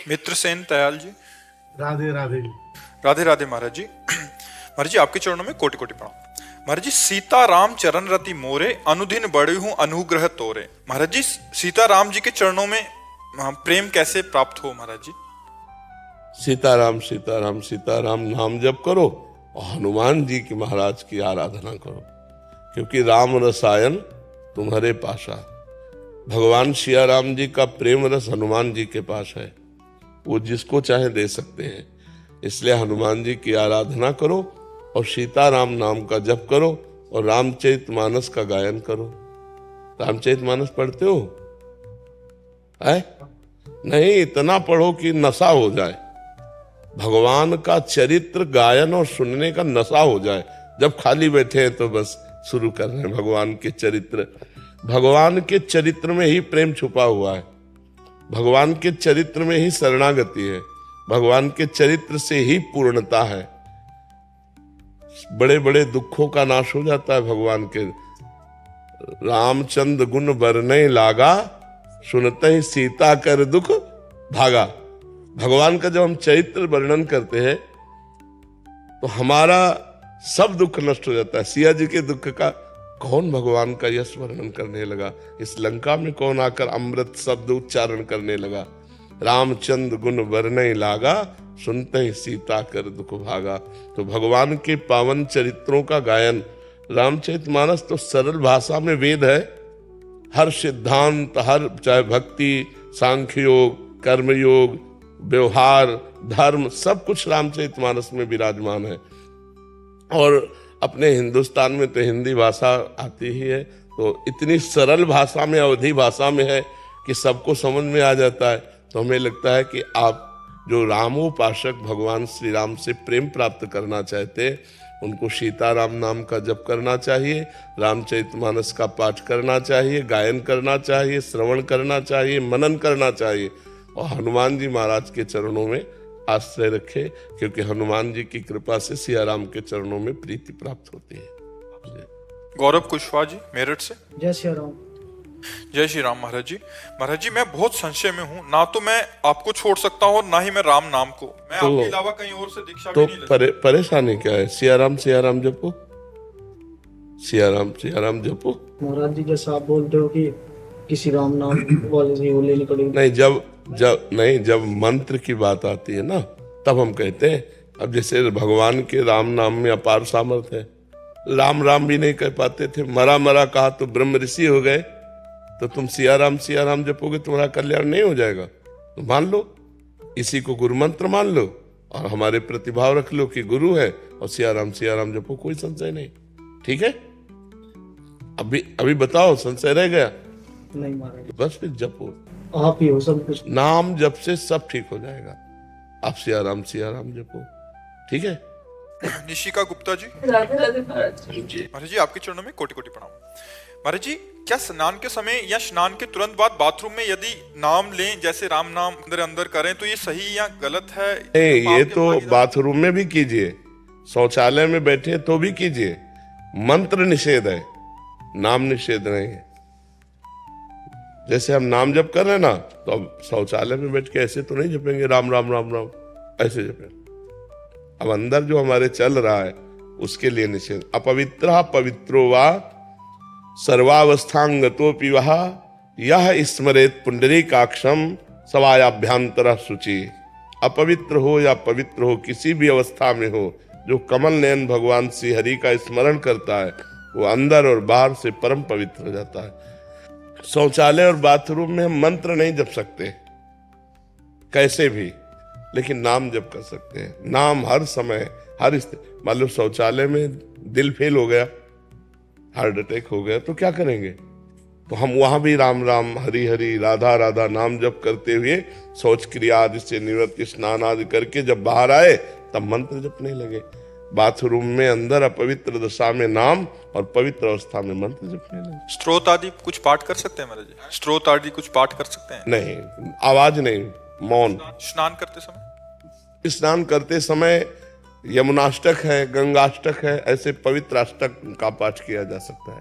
मित्रसेन दयाल जी। राधे राधे जी। राधे राधे महाराज जी। महाराज जी आपके चरणों में कोटि कोटि प्रणाम। महाराज जी, सीता राम चरण रति मोरे, अनुदिन बढ़ी हूँ अनुग्रह तोरे। महाराज जी, सीता राम जी के चरणों में प्रेम कैसे प्राप्त हो महाराज जी? सीताराम सीताराम सीताराम नाम जप करो और हनुमान जी की महाराज की आराधना करो, क्योंकि राम रसायन तुम्हारे पासा। भगवान सिया राम जी का प्रेम रस हनुमान जी के पास है, वो जिसको चाहे दे सकते हैं। इसलिए हनुमान जी की आराधना करो और सीताराम नाम का जप करो और रामचरितमानस का गायन करो। रामचरितमानस पढ़ते हो? है नहीं, इतना पढ़ो कि नशा हो जाए, भगवान का चरित्र गायन और सुनने का नशा हो जाए। जब खाली बैठे हैं तो बस शुरू कर रहे हैं भगवान के चरित्र। भगवान के चरित्र में ही प्रेम छुपा हुआ है, भगवान के चरित्र में ही शरणागति है, भगवान के चरित्र से ही पूर्णता है। बड़े बड़े दुखों का नाश हो जाता है भगवान के। रामचंद्र गुण बरने लागा, सुनते ही सीता कर दुख भागा। भगवान का जब हम चरित्र वर्णन करते हैं तो हमारा सब दुख नष्ट हो जाता है। सिया जी के दुख का कौन भगवान का यश वर्णन करने लगा? इस लंका में कौन आकर अमृत शब्द उच्चारण करने लगा? रामचंद्र गुण वर्णय लागा, सुनते ही सीता कर दुख भागा। तो भगवान के पावन चरित्रों का गायन, रामचरितमानस तो सरल भाषा में वेद है। हर सिद्धांत, हर चाहे भक्ति, सांख्य योग, कर्मयोग, व्यवहार, धर्म, सब कुछ रामचरितमानस में विराजमान है। और अपने हिंदुस्तान में तो हिंदी भाषा आती ही है, तो इतनी सरल भाषा में, अवधी भाषा में है कि सबको समझ में आ जाता है। तो हमें लगता है कि आप जो रामोपासक भगवान श्री राम से प्रेम प्राप्त करना चाहते हैं, उनको सीताराम नाम का जप करना चाहिए, रामचरितमानस का पाठ करना चाहिए, गायन करना चाहिए, श्रवण करना चाहिए, मनन करना चाहिए और हनुमान जी महाराज के चरणों में आश्रय रखे, क्योंकि हनुमान जी की कृपा से सिया राम के चरणों में प्रीति प्राप्त होती है। गौरव कुशवाहा जी, मेरठ से। जय श्री राम। जय श्री राम महाराज जी। महाराज जी, मैं बहुत संशय में हूँ, ना तो मैं आपको छोड़ सकता हूँ ना ही मैं राम नाम को। मैं आपके अलावा कहीं और से दीक्षा भी नहीं लेता। परेशानी क्या है? सिया राम जपो, सिया राम जपो। महाराज जी, जैसा आप बोलते हो कि किसी राम नाम वाले से वो लेनी पड़ेगी। नहीं, जब मंत्र की बात आती है ना, तब हम कहते हैं। अब जैसे भगवान के राम नाम में अपार सामर्थ्य है। राम भी नहीं कह पाते थे, मरा कहा तो ब्रह्म ऋषि हो गए। तो तुम सिया राम जपोगे, तुम्हारा कल्याण नहीं हो जाएगा? तो मान लो, इसी को गुरु मंत्र मान लो और हमारे प्रतिभाव रख लो कि गुरु है, और सिया राम जपो, कोई संशय नहीं। ठीक है? अभी बताओ, संशय रह गया? नहीं महाराज, बस फिर जपो, आप ही हो सब कुछ। नाम जप से सब ठीक हो जाएगा। आप सिया राम जपो, ठीक है? निशिका गुप्ता जी। राधे राधे महाराज जी। महाराज जी, आपके चरणों में कोटि कोटि प्रणाम। महाराज जी, क्या स्नान के समय या स्नान के तुरंत बाद बाथरूम में यदि नाम लें, जैसे राम नाम अंदर करें, तो ये सही या गलत है? नहीं, ये तो बाथरूम में भी कीजिए, शौचालय में बैठे तो भी कीजिए। मंत्र निषेध है, नाम निषेध नहीं है। जैसे हम नाम जप कर रहे हैं ना, तो अब शौचालय में बैठ के ऐसे तो नहीं जपेंगे राम राम राम राम, ऐसे जपेंगे। अब अंदर जो हमारे चल रहा है उसके लिए निषेध। अपवित्र पवित्रो वा सर्वावस्थांगतोपि वह यह स्मरेत पुंडरीकाक्षम सवायाभ्यांतर शुचि। अपवित्र हो या पवित्र हो, किसी भी अवस्था में हो, जो कमल नयन भगवान श्री हरि का स्मरण करता है, वो अंदर और बाहर से परम पवित्र हो जाता है। शौचालय और बाथरूम में हम मंत्र नहीं जप सकते कैसे भी, लेकिन नाम जप कर सकते हैं। नाम हर समय, हर मान लो शौचालय में दिल फेल हो गया, हार्ट अटैक हो गया, तो क्या करेंगे? तो हम वहां भी राम राम, हरि हरि, राधा राधा नाम जप करते हुए शौच क्रिया आदि से निवृत्ति, स्नान आदि करके जब बाहर आए तब मंत्र जपने लगे। बाथरूम में अंदर अपवित्र दशा में नाम और पवित्र अवस्था में मंत्र जपने लगे। स्त्रोत आदि कुछ पाठ कर सकते हैं महाराज जी? स्त्रोत आदि कुछ पाठ कर सकते हैं? नहीं, आवाज नहीं, मौन। स्नान करते समय यमुनाष्टक है, गंगाष्टक है, ऐसे पवित्र अष्टक का पाठ किया जा सकता है।